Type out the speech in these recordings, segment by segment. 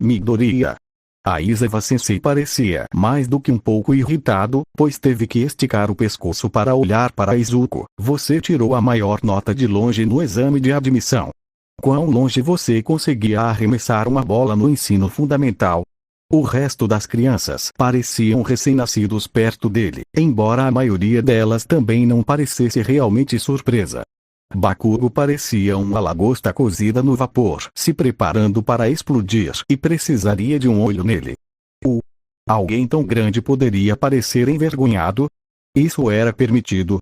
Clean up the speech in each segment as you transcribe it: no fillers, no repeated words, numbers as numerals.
Midoriya. Aizawa-sensei parecia mais do que um pouco irritado, pois teve que esticar o pescoço para olhar para Izuku. Você tirou a maior nota de longe no exame de admissão. Quão longe você conseguia arremessar uma bola no ensino fundamental? O resto das crianças pareciam recém-nascidos perto dele, embora a maioria delas também não parecesse realmente surpresa. Bakugo parecia uma lagosta cozida no vapor, se preparando para explodir, e precisaria de um olho nele. Alguém tão grande poderia parecer envergonhado? Isso era permitido.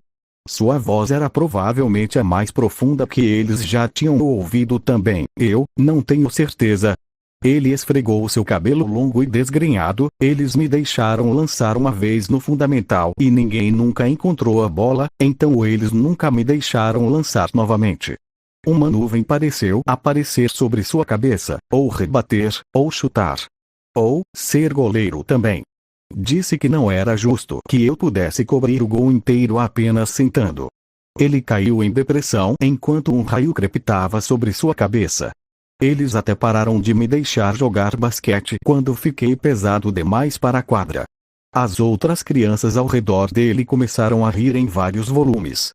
Sua voz era provavelmente a mais profunda que eles já tinham ouvido também. Eu não tenho certeza. Ele esfregou seu cabelo longo e desgrenhado. Eles me deixaram lançar uma vez no fundamental e ninguém nunca encontrou a bola, então eles nunca me deixaram lançar novamente. Uma nuvem pareceu aparecer sobre sua cabeça, ou rebater, ou chutar. Ou ser goleiro também. Disse que não era justo que eu pudesse cobrir o gol inteiro apenas sentando. Ele caiu em depressão enquanto um raio crepitava sobre sua cabeça. Eles até pararam de me deixar jogar basquete quando fiquei pesado demais para a quadra. As outras crianças ao redor dele começaram a rir em vários volumes.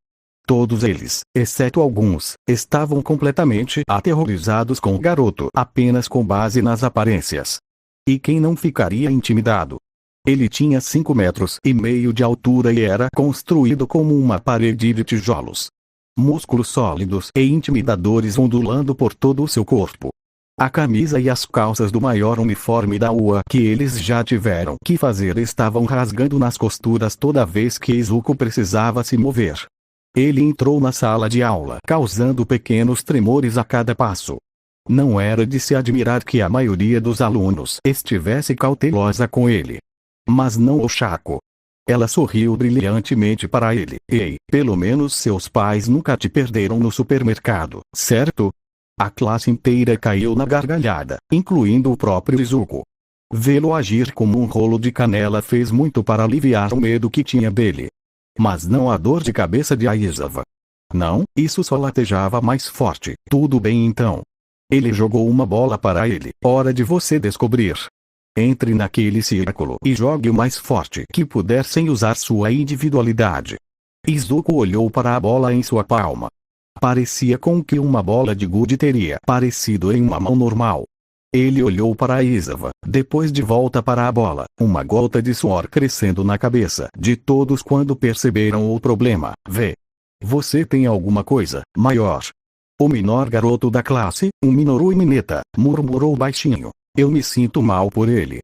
Todos eles, exceto alguns, estavam completamente aterrorizados com o garoto apenas com base nas aparências. E quem não ficaria intimidado? Ele tinha 5,5 metros de altura e era construído como uma parede de tijolos. Músculos sólidos e intimidadores ondulando por todo o seu corpo. A camisa e as calças do maior uniforme da UA que eles já tiveram que fazer estavam rasgando nas costuras toda vez que Izuku precisava se mover. Ele entrou na sala de aula causando pequenos tremores a cada passo. Não era de se admirar que a maioria dos alunos estivesse cautelosa com ele. Mas não o Chaco. Ela sorriu brilhantemente para ele. Ei, pelo menos seus pais nunca te perderam no supermercado, certo? A classe inteira caiu na gargalhada, incluindo o próprio Izuku. Vê-lo agir como um rolo de canela fez muito para aliviar o medo que tinha dele. Mas não a dor de cabeça de Aizawa. Não, isso só latejava mais forte. Tudo bem então. Ele jogou uma bola para ele. Hora de você descobrir. Entre naquele círculo e jogue o mais forte que puder sem usar sua individualidade. Izuku olhou para a bola em sua palma. Parecia com que uma bola de gude teria parecido em uma mão normal. Ele olhou para Aizawa, depois de volta para a bola, uma gota de suor crescendo na cabeça de todos quando perceberam o problema. Vê. Você tem alguma coisa maior. O menor garoto da classe, um Minoru Mineta, murmurou baixinho. Eu me sinto mal por ele.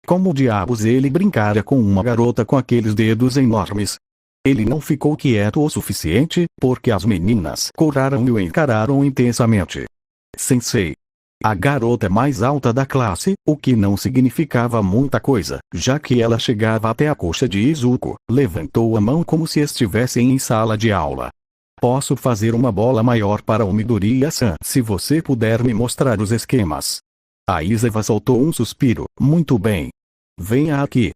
Como diabos ele brincara com uma garota com aqueles dedos enormes? Ele não ficou quieto o suficiente, porque as meninas coraram e o encararam intensamente. Sensei. A garota mais alta da classe, o que não significava muita coisa, já que ela chegava até a coxa de Izuku, levantou a mão como se estivessem em sala de aula. Posso fazer uma bola maior para o Midoriya-san se você puder me mostrar os esquemas. Aizawa soltou um suspiro. Muito bem. Venha aqui.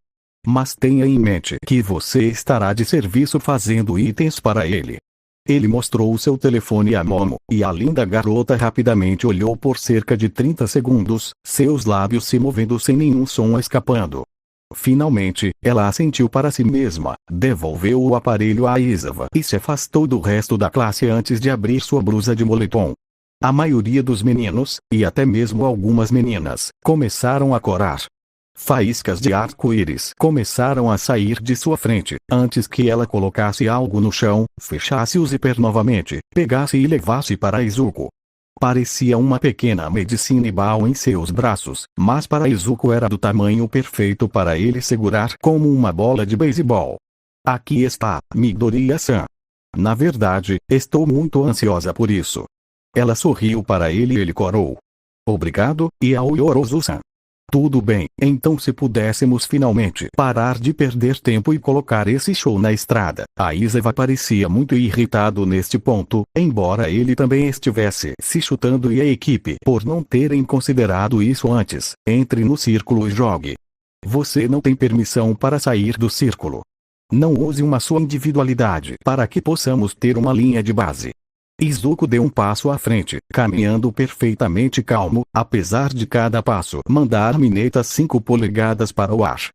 Mas tenha em mente que você estará de serviço fazendo itens para ele. Ele mostrou o seu telefone a Momo, e a linda garota rapidamente olhou por cerca de 30 segundos, seus lábios se movendo sem nenhum som escapando. Finalmente, ela assentiu para si mesma, devolveu o aparelho a Aizawa e se afastou do resto da classe antes de abrir sua blusa de moletom. A maioria dos meninos, e até mesmo algumas meninas, começaram a corar. Faíscas de arco-íris começaram a sair de sua frente, antes que ela colocasse algo no chão, fechasse o zíper novamente, pegasse e levasse para Izuku. Parecia uma pequena medicine ball em seus braços, mas para Izuku era do tamanho perfeito para ele segurar como uma bola de beisebol. Aqui está, Midoriya-san. Na verdade, estou muito ansiosa por isso. Ela sorriu para ele e ele corou. Obrigado, Yaoyorozu-san. Tudo bem, então se pudéssemos finalmente parar de perder tempo e colocar esse show na estrada. Aizawa parecia muito irritado neste ponto, embora ele também estivesse se chutando e a equipe por não terem considerado isso antes. Entre no círculo e jogue. Você não tem permissão para sair do círculo. Não use sua individualidade para que possamos ter uma linha de base. Izuku deu um passo à frente, caminhando perfeitamente calmo, apesar de cada passo mandar Mineta 5 polegadas para o ar.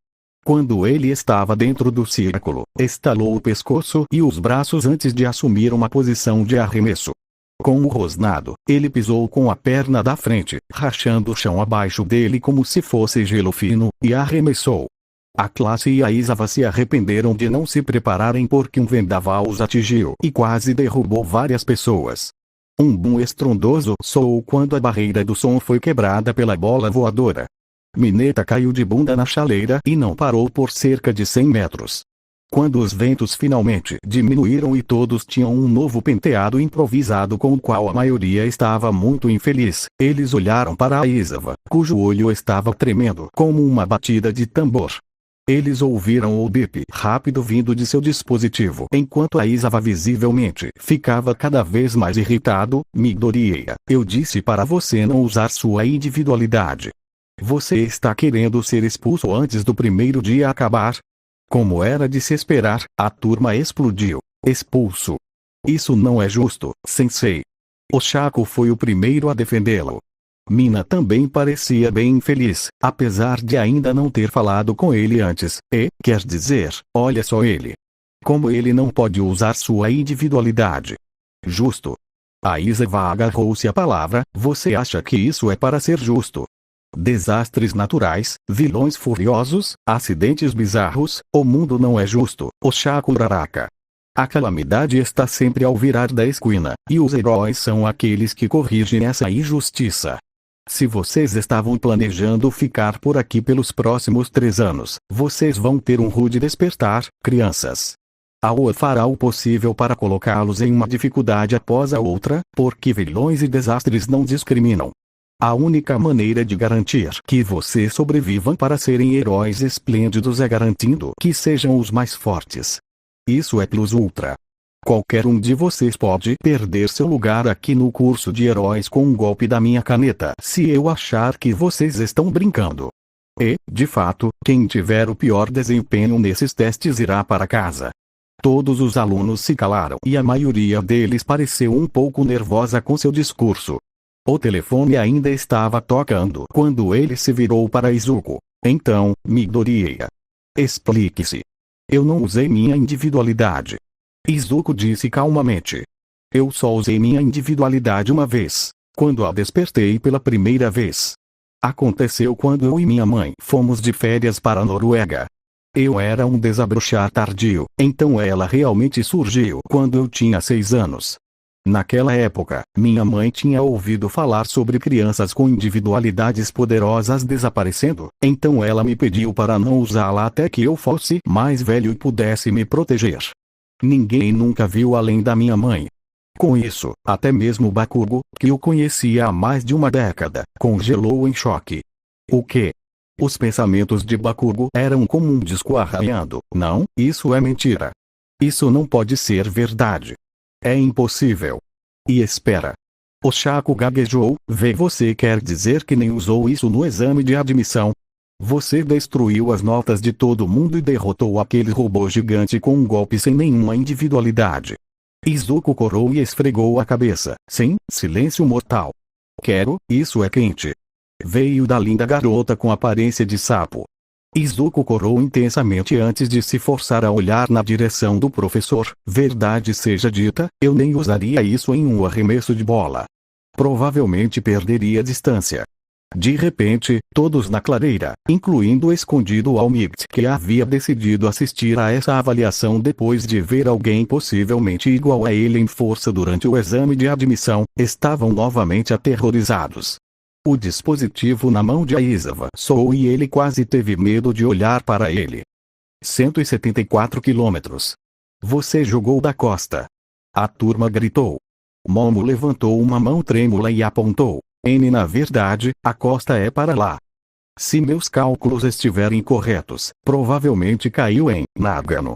Quando ele estava dentro do círculo, estalou o pescoço e os braços antes de assumir uma posição de arremesso. Com o rosnado, ele pisou com a perna da frente, rachando o chão abaixo dele como se fosse gelo fino, e arremessou. A classe e a Aizawa se arrependeram de não se prepararem porque um vendaval os atingiu e quase derrubou várias pessoas. Um boom estrondoso soou quando a barreira do som foi quebrada pela bola voadora. Mineta caiu de bunda na chaleira e não parou por cerca de 100 metros. Quando os ventos finalmente diminuíram e todos tinham um novo penteado improvisado com o qual a maioria estava muito infeliz, eles olharam para a Aizawa, cujo olho estava tremendo como uma batida de tambor. Eles ouviram o bip rápido vindo de seu dispositivo enquanto a Aizawa visivelmente ficava cada vez mais irritado. Midoriya, eu disse para você não usar sua individualidade. Você está querendo ser expulso antes do primeiro dia acabar? Como era de se esperar, a turma explodiu. Expulso. Isso não é justo, sensei. Oshaku foi o primeiro a defendê-lo. Mina também parecia bem infeliz, apesar de ainda não ter falado com ele antes, quer dizer, olha só ele. Como ele não pode usar sua individualidade. Justo. A Aizawa agarrou-se à palavra, você acha que isso é para ser justo? Desastres naturais, vilões furiosos, acidentes bizarros, o mundo não é justo, Oshaku Uraraka. A calamidade está sempre ao virar da esquina, e os heróis são aqueles que corrigem essa injustiça. Se vocês estavam planejando ficar por aqui pelos próximos 3 anos, vocês vão ter um rude despertar, crianças. A OA fará o possível para colocá-los em uma dificuldade após a outra, porque vilões e desastres não discriminam. A única maneira de garantir que vocês sobrevivam para serem heróis esplêndidos é garantindo que sejam os mais fortes. Isso é plus ultra. Qualquer um de vocês pode perder seu lugar aqui no curso de heróis com um golpe da minha caneta se eu achar que vocês estão brincando. E, de fato, quem tiver o pior desempenho nesses testes irá para casa. Todos os alunos se calaram e a maioria deles pareceu um pouco nervosa com seu discurso. O telefone ainda estava tocando quando ele se virou para Izuku. Então, Midoriya. Explique-se. Eu não usei minha individualidade. Izuku disse calmamente. Eu só usei minha individualidade uma vez, quando a despertei pela primeira vez. Aconteceu quando eu e minha mãe fomos de férias para a Noruega. Eu era um desabrochar tardio, então ela realmente surgiu quando eu tinha 6 anos. Naquela época, minha mãe tinha ouvido falar sobre crianças com individualidades poderosas desaparecendo, então ela me pediu para não usá-la até que eu fosse mais velho e pudesse me proteger. Ninguém nunca viu além da minha mãe. Com isso, até mesmo Bakugo, que eu conhecia há mais de uma década, congelou em choque. O quê? Os pensamentos de Bakugo eram como um disco arranhando. Não, isso é mentira. Isso não pode ser verdade. É impossível. E espera. Oshaku gaguejou, você quer dizer que nem usou isso no exame de admissão? Você destruiu as notas de todo mundo e derrotou aquele robô gigante com um golpe sem nenhuma individualidade. Izuku corou e esfregou a cabeça. Sim, silêncio mortal. Quero, isso é quente. Veio da linda garota com aparência de sapo. Izuku corou intensamente antes de se forçar a olhar na direção do professor. Verdade seja dita, eu nem usaria isso em um arremesso de bola. Provavelmente perderia distância. De repente, todos na clareira, incluindo o escondido Almigt, que havia decidido assistir a essa avaliação depois de ver alguém possivelmente igual a ele em força durante o exame de admissão, estavam novamente aterrorizados. O dispositivo na mão de Aizawa soou e ele quase teve medo de olhar para ele. 174 quilômetros. Você jogou da costa. A turma gritou. Momo levantou uma mão trêmula e apontou. Na verdade, a costa é para lá. Se meus cálculos estiverem corretos, provavelmente caiu em Nagano.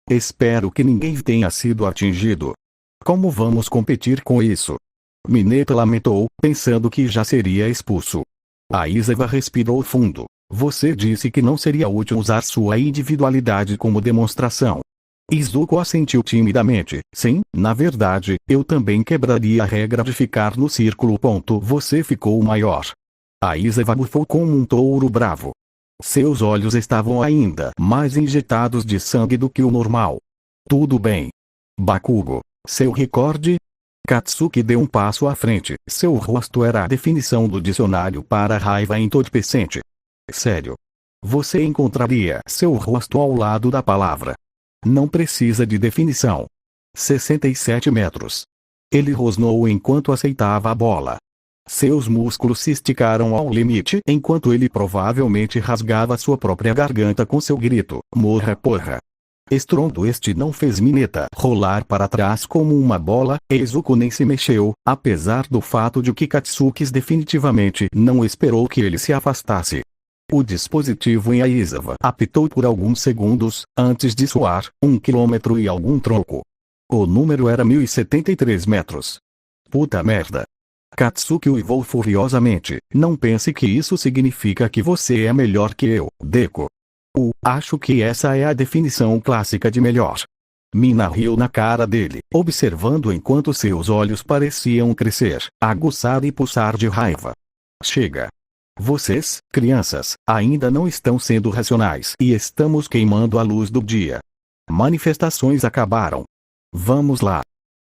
Espero que ninguém tenha sido atingido. Como vamos competir com isso? Mineta lamentou, pensando que já seria expulso. A Aizawa respirou fundo. Você disse que não seria útil usar sua individualidade como demonstração. Izuku assentiu timidamente. Sim, na verdade, eu também quebraria a regra de ficar no círculo. Você ficou maior. Aizawa bufou como um touro bravo. Seus olhos estavam ainda mais injetados de sangue do que o normal. Tudo bem. Bakugo, seu recorde? Katsuki deu um passo à frente. Seu rosto era a definição do dicionário para raiva entorpecente. Sério. Você encontraria seu rosto ao lado da palavra. Não precisa de definição. 67 metros. Ele rosnou enquanto aceitava a bola. Seus músculos se esticaram ao limite enquanto ele provavelmente rasgava sua própria garganta com seu grito: morra porra. Estrondo este não fez Mineta rolar para trás como uma bola, e Izuku nem se mexeu, apesar do fato de que Katsuki definitivamente não esperou que ele se afastasse. O dispositivo em Aizawa apitou por alguns segundos, antes de soar, 1 quilômetro e algum troco. O número era 1073 metros. Puta merda. Katsuki uivou furiosamente. Não pense que isso significa que você é melhor que eu, Deku. Acho que essa é a definição clássica de melhor. Mina riu na cara dele, observando enquanto seus olhos pareciam crescer, aguçar e pulsar de raiva. Chega. Vocês, crianças, ainda não estão sendo racionais e estamos queimando a luz do dia. Manifestações acabaram. Vamos lá.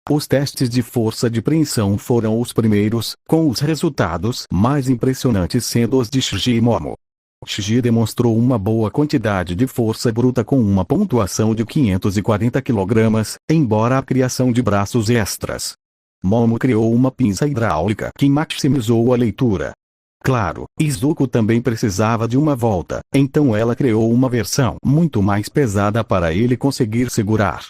Os testes de força de preensão foram os primeiros, com os resultados mais impressionantes sendo os de Shiji e Momo. Shiji demonstrou uma boa quantidade de força bruta com uma pontuação de 540 kg, embora a criação de braços extras. Momo criou uma pinça hidráulica que maximizou a leitura. Claro, Izuku também precisava de uma volta, então ela criou uma versão muito mais pesada para ele conseguir segurar.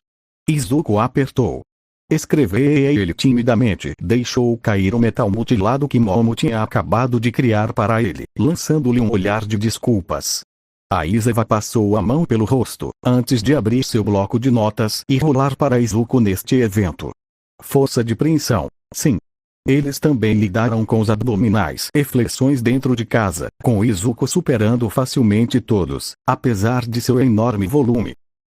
Izuku apertou. Escreveu ele timidamente. Deixou cair o metal mutilado que Momo tinha acabado de criar para ele, lançando-lhe um olhar de desculpas. Aizawa passou a mão pelo rosto, antes de abrir seu bloco de notas e rolar para Izuku neste evento. Força de preensão, sim. Eles também lidaram com os abdominais e flexões dentro de casa, com Izuku superando facilmente todos, apesar de seu enorme volume.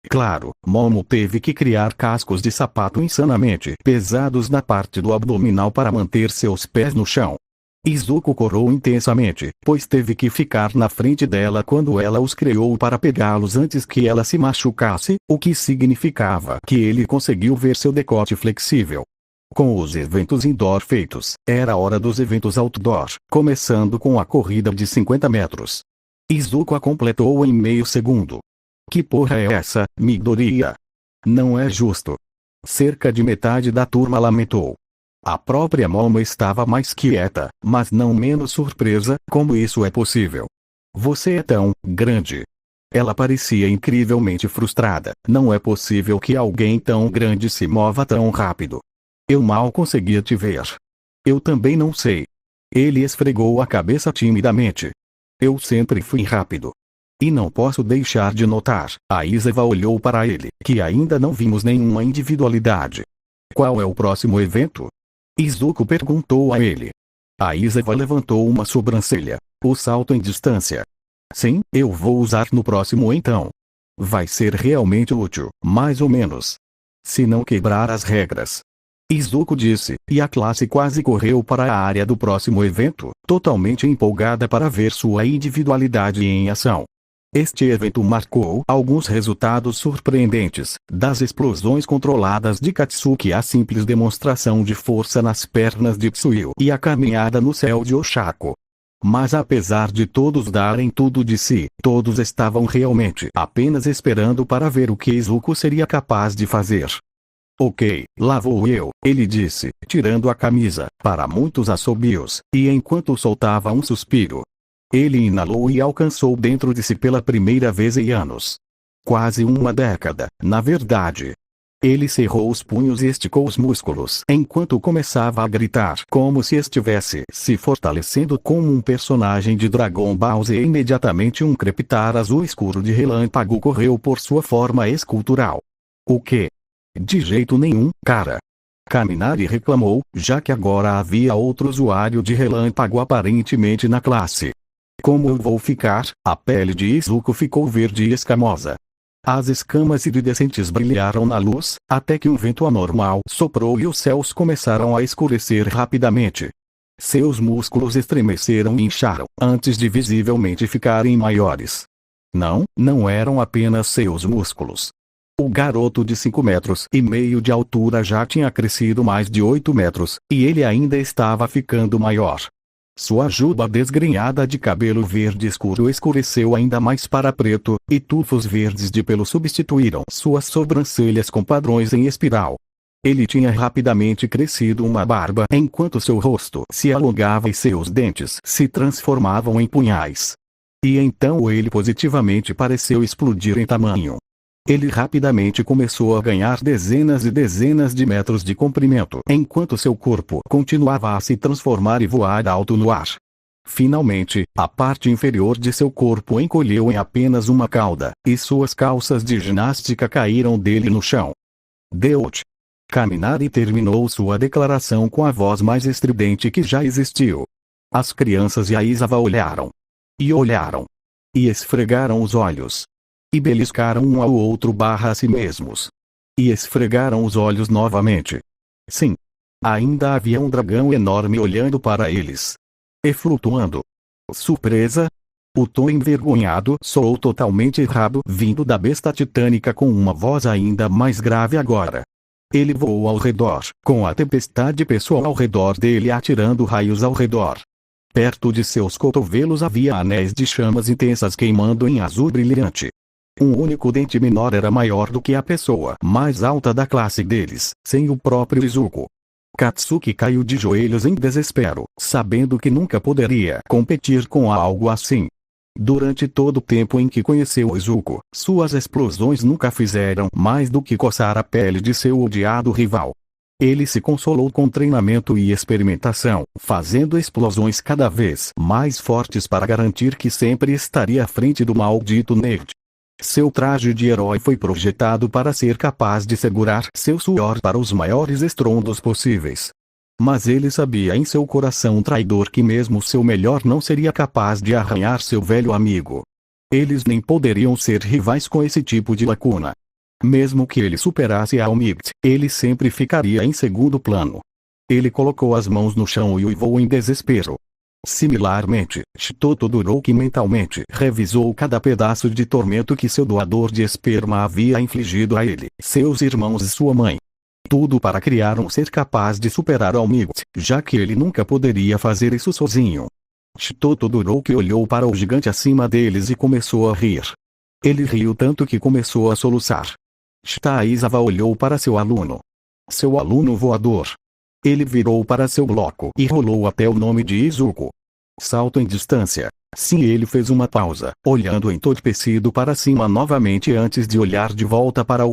Claro, Momo teve que criar cascos de sapato insanamente pesados na parte do abdominal para manter seus pés no chão. Izuku corou intensamente, pois teve que ficar na frente dela quando ela os criou para pegá-los antes que ela se machucasse, o que significava que ele conseguiu ver seu decote flexível. Com os eventos indoor feitos, era hora dos eventos outdoor, começando com a corrida de 50 metros. Izuku a completou em meio segundo. Que porra é essa, Midoriya? Não é justo. Cerca de metade da turma lamentou. A própria Momo estava mais quieta, mas não menos surpresa, como isso é possível. Você é tão grande. Ela parecia incrivelmente frustrada. Não é possível que alguém tão grande se mova tão rápido. Eu mal conseguia te ver. Eu também não sei. Ele esfregou a cabeça timidamente. Eu sempre fui rápido. E não posso deixar de notar, Aizawa olhou para ele, que ainda não vimos nenhuma individualidade. Qual é o próximo evento? Izuku perguntou a ele. Aizawa levantou uma sobrancelha. O salto em distância. Sim, eu vou usar no próximo então. Vai ser realmente útil, mais ou menos. Se não quebrar as regras. Izuku disse, e a classe quase correu para a área do próximo evento, totalmente empolgada para ver sua individualidade em ação. Este evento marcou alguns resultados surpreendentes, das explosões controladas de Katsuki à simples demonstração de força nas pernas de Tsuyu e a caminhada no céu de Oshako. Mas apesar de todos darem tudo de si, todos estavam realmente apenas esperando para ver o que Izuku seria capaz de fazer. Ok, lá vou eu, ele disse, tirando a camisa, para muitos assobios, e enquanto soltava um suspiro. Ele inalou e alcançou dentro de si pela primeira vez em anos. Quase uma década, na verdade. Ele cerrou os punhos e esticou os músculos enquanto começava a gritar como se estivesse se fortalecendo como um personagem de Dragon Ball Z e imediatamente um crepitar azul escuro de relâmpago correu por sua forma escultural. O quê? De jeito nenhum, cara. Kaminari reclamou, já que agora havia outro usuário de relâmpago aparentemente na classe. Como eu vou ficar? A pele de Izuku ficou verde e escamosa. As escamas iridescentes brilharam na luz, até que um vento anormal soprou e os céus começaram a escurecer rapidamente. Seus músculos estremeceram e incharam, antes de visivelmente ficarem maiores. Não eram apenas seus músculos. O garoto de 5,5 metros de altura já tinha crescido mais de 8 metros, e ele ainda estava ficando maior. Sua juba desgrenhada de cabelo verde escuro escureceu ainda mais para preto, e tufos verdes de pelo substituíram suas sobrancelhas com padrões em espiral. Ele tinha rapidamente crescido uma barba enquanto seu rosto se alongava e seus dentes se transformavam em punhais. E então ele positivamente pareceu explodir em tamanho. Ele rapidamente começou a ganhar dezenas e dezenas de metros de comprimento, enquanto seu corpo continuava a se transformar e voar alto no ar. Finalmente, a parte inferior de seu corpo encolheu em apenas uma cauda, e suas calças de ginástica caíram dele no chão. Deus! Caminar e terminou sua declaração com a voz mais estridente que já existiu. As crianças e a Isava olharam. E olharam. E esfregaram os olhos. E beliscaram um ao outro a si mesmos. E esfregaram os olhos novamente. Sim. Ainda havia um dragão enorme olhando para eles. E flutuando. Surpresa? O tom envergonhado soou totalmente errado vindo da besta titânica com uma voz ainda mais grave agora. Ele voou ao redor, com a tempestade pessoal ao redor dele atirando raios ao redor. Perto de seus cotovelos havia anéis de chamas intensas queimando em azul brilhante. Um único dente menor era maior do que a pessoa mais alta da classe deles, sem o próprio Izuku. Katsuki caiu de joelhos em desespero, sabendo que nunca poderia competir com algo assim. Durante todo o tempo em que conheceu Izuku, suas explosões nunca fizeram mais do que coçar a pele de seu odiado rival. Ele se consolou com treinamento e experimentação, fazendo explosões cada vez mais fortes para garantir que sempre estaria à frente do maldito nerd. Seu traje de herói foi projetado para ser capaz de segurar seu suor para os maiores estrondos possíveis. Mas ele sabia em seu coração traidor que mesmo seu melhor não seria capaz de arranhar seu velho amigo. Eles nem poderiam ser rivais com esse tipo de lacuna. Mesmo que ele superasse a Almigt, ele sempre ficaria em segundo plano. Ele colocou as mãos no chão e uivou em desespero. Similarmente, Shito Todoroki mentalmente revisou cada pedaço de tormento que seu doador de esperma havia infligido a ele, seus irmãos e sua mãe. Tudo para criar um ser capaz de superar Almigt, já que ele nunca poderia fazer isso sozinho. Shito Todoroki olhou para o gigante acima deles e começou a rir. Ele riu tanto que começou a soluçar. Shita Izawa olhou para seu aluno. Seu aluno voador. Ele virou para seu bloco e rolou até o nome de Izuku. Salto em distância. Sim, ele fez uma pausa, olhando entorpecido para cima novamente antes de olhar de volta para o